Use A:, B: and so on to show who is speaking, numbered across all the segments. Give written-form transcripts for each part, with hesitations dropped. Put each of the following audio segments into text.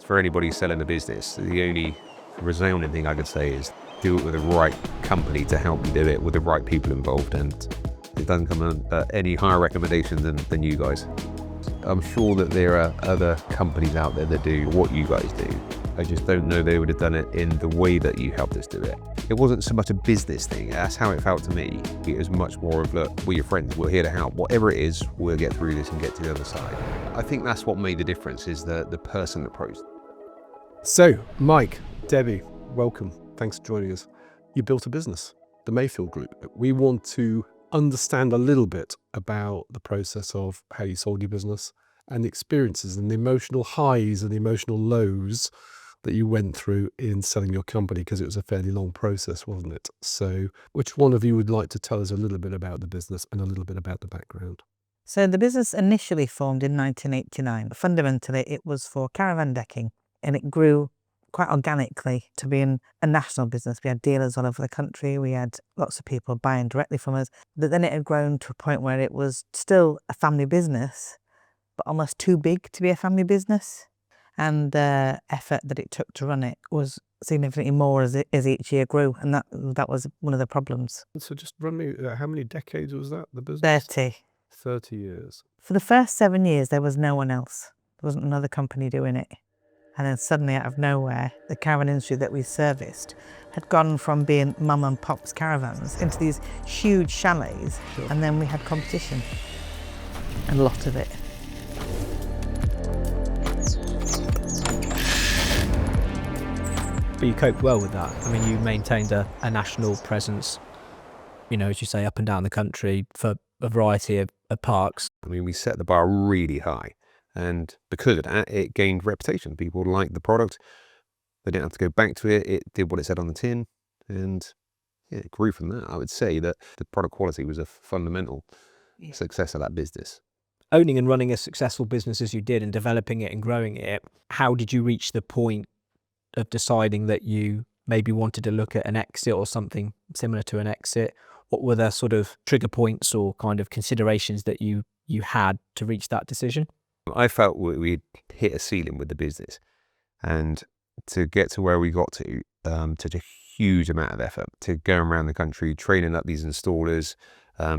A: For anybody selling a business, the only resounding thing I could say is do it with the right company to help you do it, with the right people involved, and it doesn't come on any higher recommendation than you guys. I'm sure that there are other companies out there that do what you guys do. I just don't know they would have done it in the way that you helped us do it. It wasn't so much a business thing, that's how it felt to me. It was much more of, look, we're your friends, we're here to help. Whatever it is, we'll get through this and get to the other side. I think that's what made the difference, is the personal approach.
B: So, Mike, Debbie, welcome. Thanks for joining us. You built a business, the Mayfield Group. We want to understand a little bit about the process of how you sold your business and the experiences and the emotional highs and the emotional lows that you went through in selling your company, because it was a fairly long process, wasn't it? So which one of you would like to tell us a little bit about the business and a little bit about the background?
C: So the business initially formed in 1989. Fundamentally, it was for caravan decking, and it grew quite organically to being a national business. We had dealers all over the country. We had lots of people buying directly from us. But then it had grown to a point where it was still a family business, but almost too big to be a family business. And the effort that it took to run it was significantly more as each year grew. And that was one of the problems.
B: So just run me, how many decades was that, the business?
C: 30.
B: 30 years.
C: For the first 7 years, there was no one else. There wasn't another company doing it. And then suddenly, out of nowhere, the caravan industry that we serviced had gone from being mum and pop's caravans into these huge chalets.
B: Sure.
C: And then we had competition, and a lot of it.
D: But you coped well with that. I mean, you maintained a national presence, you know, as you say, up and down the country for a variety of parks.
A: I mean, we set the bar really high, and because of that, it gained reputation. People liked the product. They didn't have to go back to it. It did what it said on the tin, and yeah, it grew from that. I would say that the product quality was a fundamental success of that business.
D: Owning and running a successful business as you did and developing it and growing it, how did you reach the point of deciding that you maybe wanted to look at an exit or something similar to an exit? What were the sort of trigger points or kind of considerations that you had to reach that decision?
A: I felt we'd hit a ceiling with the business, and to get to where we got to, took a huge amount of effort to go around the country, training up these installers,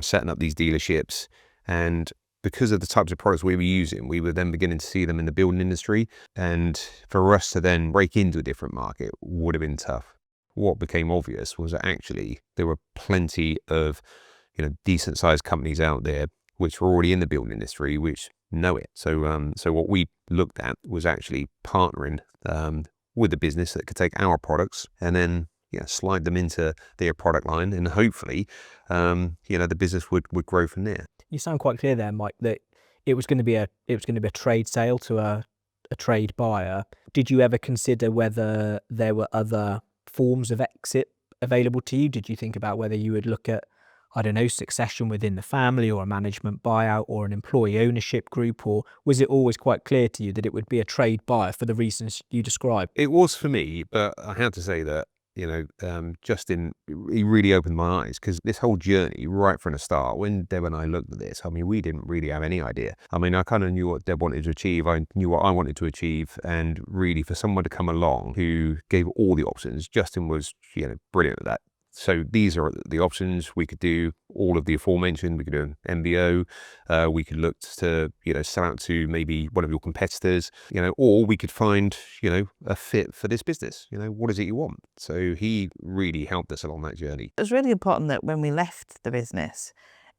A: setting up these dealerships. And because of the types of products we were using, we were then beginning to see them in the building industry. And for us to then break into a different market would have been tough. What became obvious was that actually there were plenty of, decent sized companies out there which were already in the building industry, which know it. So what we looked at was actually partnering with a business that could take our products and then slide them into their product line, and hopefully the business would grow from there.
D: You sound quite clear there, Mike, that it was going to be a trade sale to a trade buyer. Did you ever consider whether there were other forms of exit available to you? Did you think about whether you would look at, I don't know, succession within the family, or a management buyout, or an employee ownership group? Or was it always quite clear to you that it would be a trade buyer for the reasons you described?
A: It was for me, but I have to say that Justin, he really opened my eyes, because this whole journey right from the start, when Deb and I looked at this, I mean, we didn't really have any idea. I mean, I kind of knew what Deb wanted to achieve. I knew what I wanted to achieve. And really, for someone to come along who gave all the options, Justin was, brilliant at that. So these are the options. We could do all of the aforementioned. We could do an MBO. We could look to, sell out to maybe one of your competitors, or we could find, a fit for this business. What is it you want? So he really helped us along that journey.
C: It was really important that when we left the business,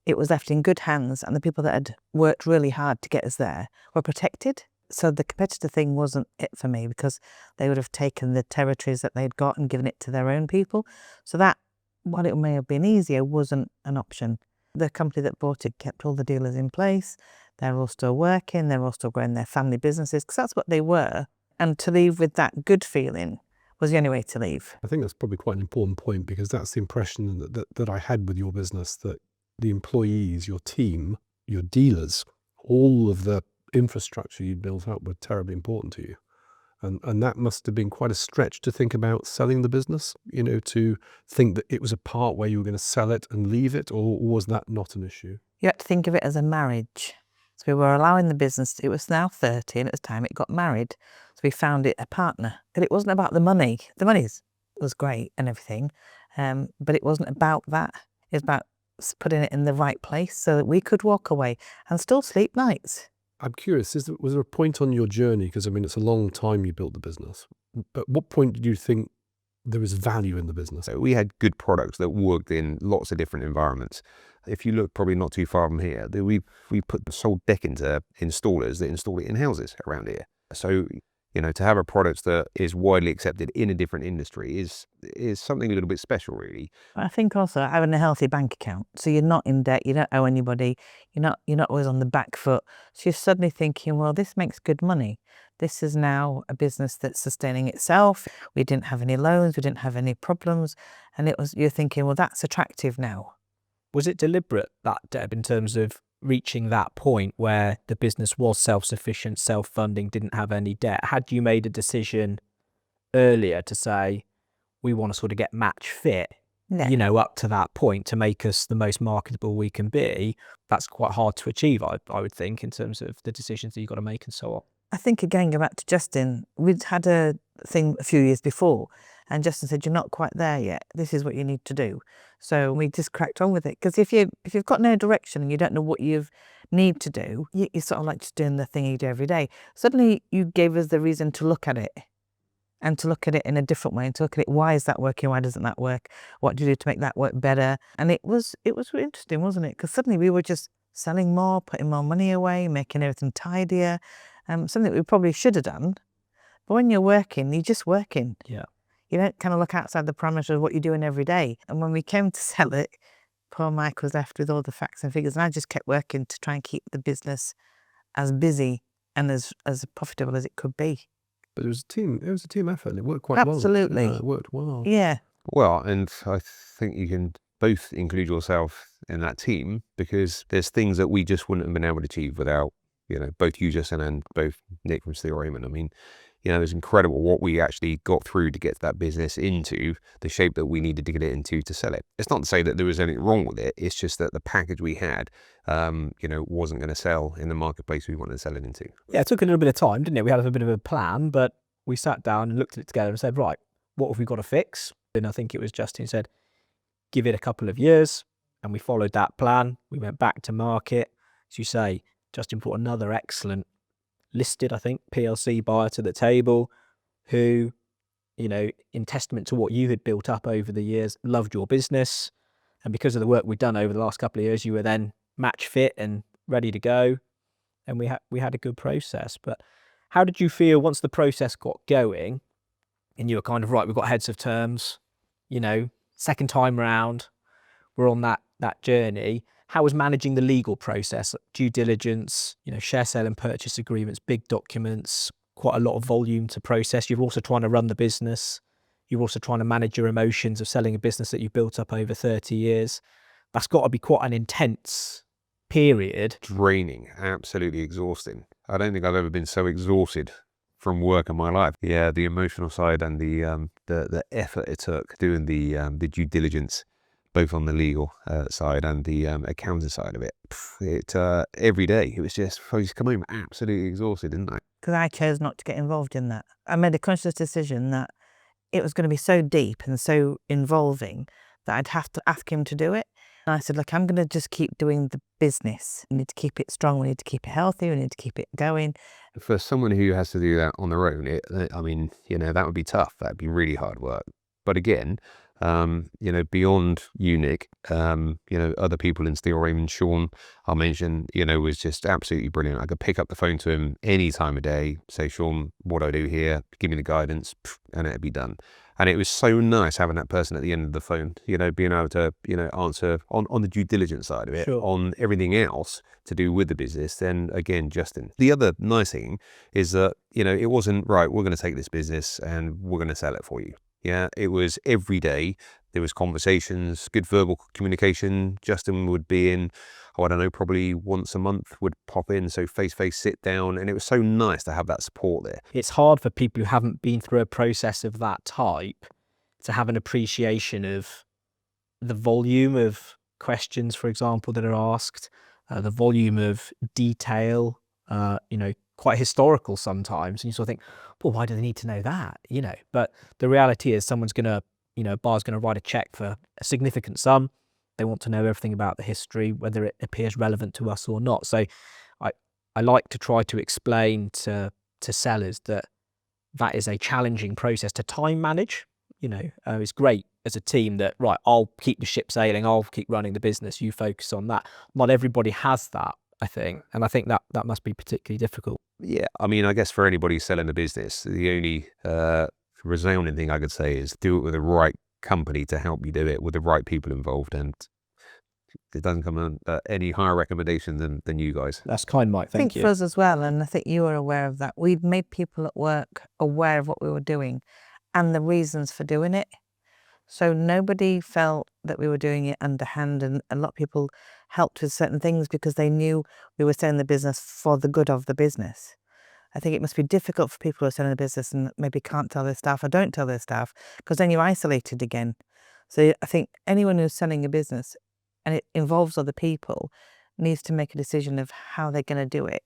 C: it was left in good hands, and the people that had worked really hard to get us there were protected. So the competitor thing wasn't it for me, because they would have taken the territories that they'd got and given it to their own people. So that, while it may have been easier, wasn't an option. The company that bought it kept all the dealers in place. They're all still working. They're all still growing their family businesses, because that's what they were. And to leave with that good feeling was the only way to leave.
B: I think that's probably quite an important point, because that's the impression that I had with your business, that the employees, your team, your dealers, all of the infrastructure you built up were terribly important to you. And that must have been quite a stretch to think about selling the business, to think that it was a part where you were going to sell it and leave it, or was that not an issue?
C: You had to think of it as a marriage. So we were allowing the business, it was now 30, and at the time it got married. So we found it a partner. But it wasn't about the money. The money was great and everything, but it wasn't about that. It was about putting it in the right place so that we could walk away and still sleep nights.
B: I'm curious, was there a point on your journey, because I mean, it's a long time you built the business, but what point did you think there was value in the business?
A: So we had good products that worked in lots of different environments. If you look probably not too far from here, we sold decking to installers that install it in houses around here. So, you know, to have a product that is widely accepted in a different industry is something a little bit special, really.
C: I think also having a healthy bank account, so you're not in debt, you don't owe anybody, you're not always on the back foot. So you're suddenly thinking, well, this makes good money. This is now a business that's sustaining itself. We didn't have any loans, we didn't have any problems, and you're thinking, well, that's attractive now.
D: Was it deliberate, that, Deb, in terms of reaching that point where the business was self-sufficient, self-funding, didn't have any debt? Had you made a decision earlier to say, we want to sort of get match fit, you know, up to that point to make us the most marketable we can be? That's quite hard to achieve, I would think, in terms of the decisions that you've got to make and so on.
C: I think, again, going back to Justin, we'd had a thing a few years before, and Justin said, you're not quite there yet. This is what you need to do. So we just cracked on with it. Because if you've got no direction and you don't know what you need to do, you're sort of like just doing the thing you do every day. Suddenly you gave us the reason to look at it, and to look at it in a different way, and to look at it, why is that working, why doesn't that work, what do you do to make that work better? And it was really interesting, wasn't it? Because suddenly we were just selling more, putting more money away, making everything tidier, something that we probably should have done. But when you're working, you're just working.
D: Yeah.
C: You don't kind of look outside the parameters of what you're doing every day. And when we came to sell it, poor Mike was left with all the facts and figures, and I just kept working to try and keep the business as busy and as profitable as it could be.
B: But it was a team effort, and it worked quite well.
C: Absolutely.
B: It worked well.
C: Yeah.
A: Well, and I think you can both include yourself in that team, because there's things that we just wouldn't have been able to achieve without, you know, both you, Justin, and both Nick from Steele Raymond. I mean, you know, it was incredible what we actually got through to get that business into the shape that we needed to get it into to sell it. It's not to say that there was anything wrong with it. It's just that the package we had, you know, wasn't going to sell in the marketplace we wanted to sell it into.
D: Yeah, it took a little bit of time, didn't it? We had a bit of a plan, but we sat down and looked at it together and said, right, what have we got to fix? And I think it was Justin who said, give it a couple of years. And we followed that plan. We went back to market. As you say, Justin brought another excellent listed, I think, PLC buyer to the table who, you know, in testament to what you had built up over the years, loved your business. And because of the work we'd done over the last couple of years, you were then match fit and ready to go. And we had a good process. But how did you feel once the process got going and you were kind of, right, we've got heads of terms, you know, second time round, we're on that journey. How was managing the legal process, due diligence, you know, share sale and purchase agreements, big documents, quite a lot of volume to process? You're also trying to run the business. You're also trying to manage your emotions of selling a business that you built up over 30 years. That's got to be quite an intense period.
A: Draining, absolutely exhausting. I don't think I've ever been so exhausted from work in my life. Yeah, the emotional side and the effort it took doing the due diligence, both on the legal side and the accounting side of it. Every day, it was just, I used to come home absolutely exhausted, didn't I?
C: Because I chose not to get involved in that. I made a conscious decision that it was going to be so deep and so involving that I'd have to ask him to do it. And I said, look, I'm going to just keep doing the business. We need to keep it strong. We need to keep it healthy. We need to keep it going.
A: For someone who has to do that on their own, I mean, you know, that would be tough. That'd be really hard work. But again, you know, beyond you, Nick, you know, other people in Steele Raymond, Sean, I'll mention, you know, was just absolutely brilliant. I could pick up the phone to him any time of day, say, Sean, what do I do here? Give me the guidance, and it'd be done. And it was so nice having that person at the end of the phone, you know, being able to, you know, answer on the due diligence side of it,
D: Sure.
A: On everything else to do with the business. Then again, Justin. The other nice thing is that, you know, it wasn't, right, we're going to take this business and we're going to sell it for you. Yeah, it was every day. There was conversations, good verbal communication. Justin would be in, I don't know, probably once a month would pop in. So face-to-face sit down. And it was so nice to have that support there.
D: It's hard for people who haven't been through a process of that type to have an appreciation of the volume of questions, for example, that are asked, the volume of detail, you know, quite historical sometimes, and you sort of think, well, why do they need to know that? You know, but the reality is someone's going to, you know, a bar's going to write a check for a significant sum. They want to know everything about the history, whether it appears relevant to us or not. So I like to try to explain to sellers that is a challenging process to time manage. You know, it's great as a team that, right, I'll keep the ship sailing, I'll keep running the business, you focus on that. Not everybody has that, I think. And I think that must be particularly difficult.
A: Yeah, I mean, I guess for anybody selling a business, the only resounding thing I could say is do it with the right company to help you do it, with the right people involved, and it doesn't come on any higher recommendation than you guys.
D: That's kind, Mike. Thank you.
C: I think for us as well, and I think you were aware of that, we'd made people at work aware of what we were doing and the reasons for doing it. So nobody felt that we were doing it underhand, and a lot of people helped with certain things because they knew we were selling the business for the good of the business. I think it must be difficult for people who are selling a business and maybe can't tell their staff or don't tell their staff, because then you're isolated again. So I think anyone who's selling a business and it involves other people needs to make a decision of how they're going to do it.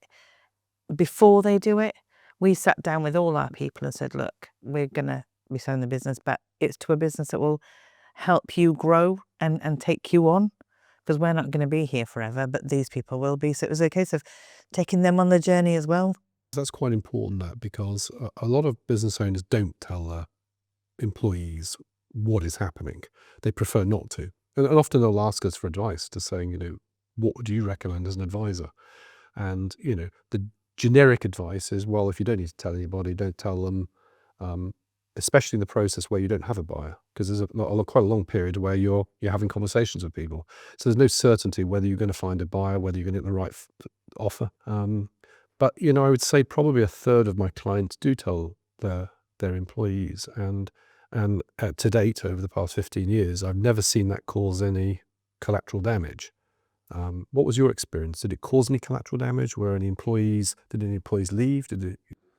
C: Before they do it, we sat down with all our people and said, look, we're going to be selling the business, but it's to a business that will help you grow and take you on, because we're not going to be here forever, but these people will be. So it was a case of taking them on the journey as well.
B: That's quite important, that, because a lot of business owners don't tell their employees what is happening. They prefer not to. And often they'll ask us for advice, to saying, you know, what would you recommend as an advisor? And, you know, the generic advice is, well, if you don't need to tell anybody, don't tell them, especially in the process where you don't have a buyer, because there's quite a long period where you're having conversations with people. So there's no certainty whether you're going to find a buyer, whether you're going to get the right offer. But, you know, I would say probably a third of my clients do tell their employees. And to date, over the past 15 years, I've never seen that cause any collateral damage. What was your experience? Did it cause any collateral damage? Did any employees leave?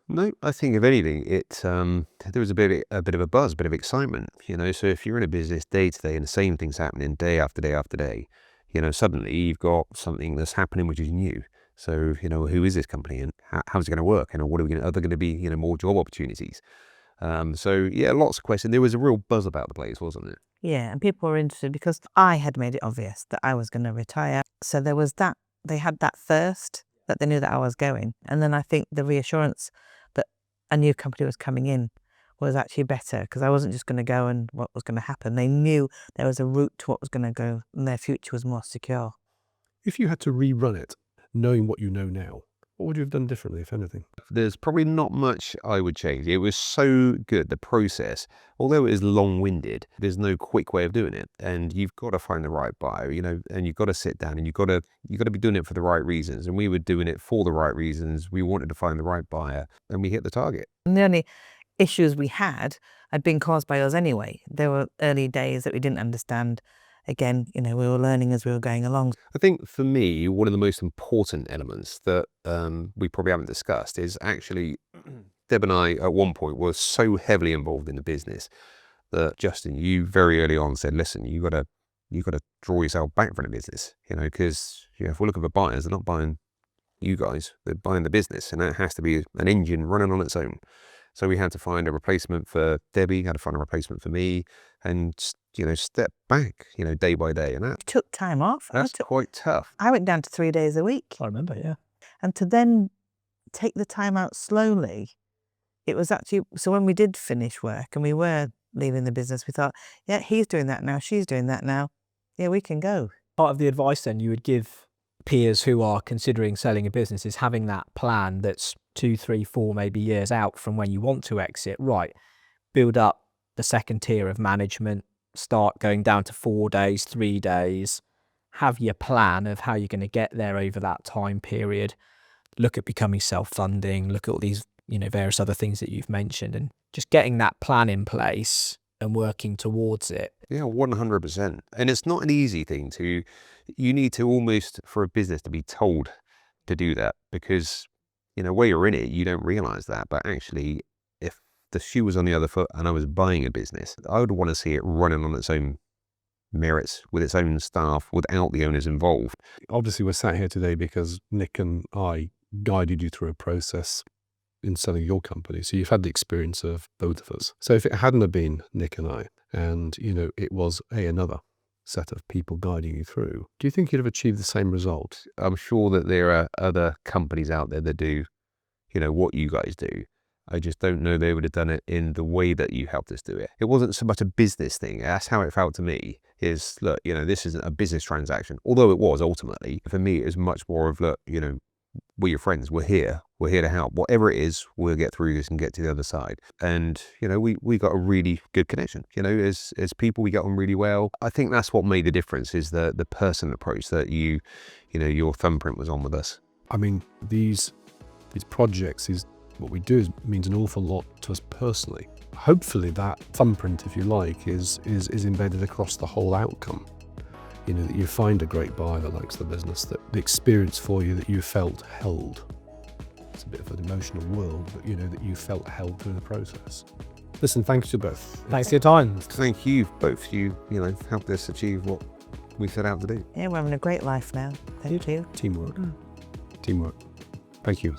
A: No, I think if anything, there was a bit of a buzz, a bit of excitement, you know. So if you're in a business day to day and the same thing's happening day after day after day, you know, suddenly you've got something that's happening which is new. So, you know, who is this company and how's it going to work? And are there going to be, you know, more job opportunities? So yeah, lots of questions. There was a real buzz about the place, wasn't it?
C: Yeah, and people were interested because I had made it obvious that I was going to retire. So there was that, they had that first, that they knew that I was going. And then I think the reassurance that a new company was coming in was actually better, because I wasn't just going to go and what was going to happen. They knew there was a route to what was going to go, and their future was more secure.
B: If you had to rerun it, knowing what you know now, what would you have done differently, if anything?
A: There's probably not much I would change. It was so good, the process. Although it is long-winded, there's no quick way of doing it. And you've got to find the right buyer, you know, and you've got to sit down and you've got to be doing it for the right reasons. And we were doing it for the right reasons. We wanted to find the right buyer, and we hit the target.
C: And the only issues we had been caused by us anyway. There were early days that we didn't understand. Again, you know, we were learning as we were going along.
A: I think for me, one of the most important elements that we probably haven't discussed is actually Deb and I at one point were so heavily involved in the business that, Justin, you very early on said, listen, you got to draw yourself back from the business, you know, because, you know, if we're looking for buyers, they're not buying you guys, they're buying the business, and that has to be an engine running on its own. So we had to find a replacement for Debbie, had to find a replacement for me, and, you know, step back, you know, day by day. And that
C: Took time off.
A: that's quite tough.
C: I went down to 3 days a week.
D: I remember, yeah.
C: And to then take the time out slowly, it was actually, so when we did finish work and we were leaving the business, we thought, yeah, he's doing that now, she's doing that now. Yeah, we can go.
D: Part of the advice then you would give peers who are considering selling a business is having that plan that's 2, 3, 4 maybe years out from when you want to exit. Right, build up the second tier of management, start going down to 4 days, 3 days, have your plan of how you're going to get there over that time period, look at becoming self-funding, look at all these, you know, various other things that you've mentioned, and just getting that plan in place and working towards it.
A: Yeah, 100%. And it's not an easy thing you need to almost, for a business to be told to do that, because, you know, where you're in it, you don't realize that. But actually, if the shoe was on the other foot and I was buying a business, I would want to see it running on its own merits, with its own staff, without the owners involved.
B: Obviously, we're sat here today because Nick and I guided you through a process in selling your company. So you've had the experience of both of us. So if it hadn't have been Nick and I, and, it was another set of people guiding you through, do you think you'd have achieved the same result?
A: I'm sure that there are other companies out there that do, what you guys do. I just don't know they would have done it in the way that you helped us do it. It wasn't so much a business thing. That's how it felt to me, is, look, this isn't a business transaction. Although it was ultimately, for me, it was much more of, look, we're your friends. We're here to help. Whatever it is, we'll get through this and get to the other side. And, we got a really good connection. As people, we got on really well. I think that's what made the difference, is the personal approach that your thumbprint was on with us.
B: I mean, these projects, what we do means an awful lot to us personally. Hopefully that thumbprint, if you like, is embedded across the whole outcome. That you find a great buyer that likes the business, that the experience for you that you felt held. It's a bit of an emotional world, but that you felt held through the process. Listen, thanks to both.
D: Thanks for your time.
A: Thank you both. You helped us achieve what we set out to do.
C: Yeah, we're having a great life now. Thank you.
B: Teamwork. Thank you.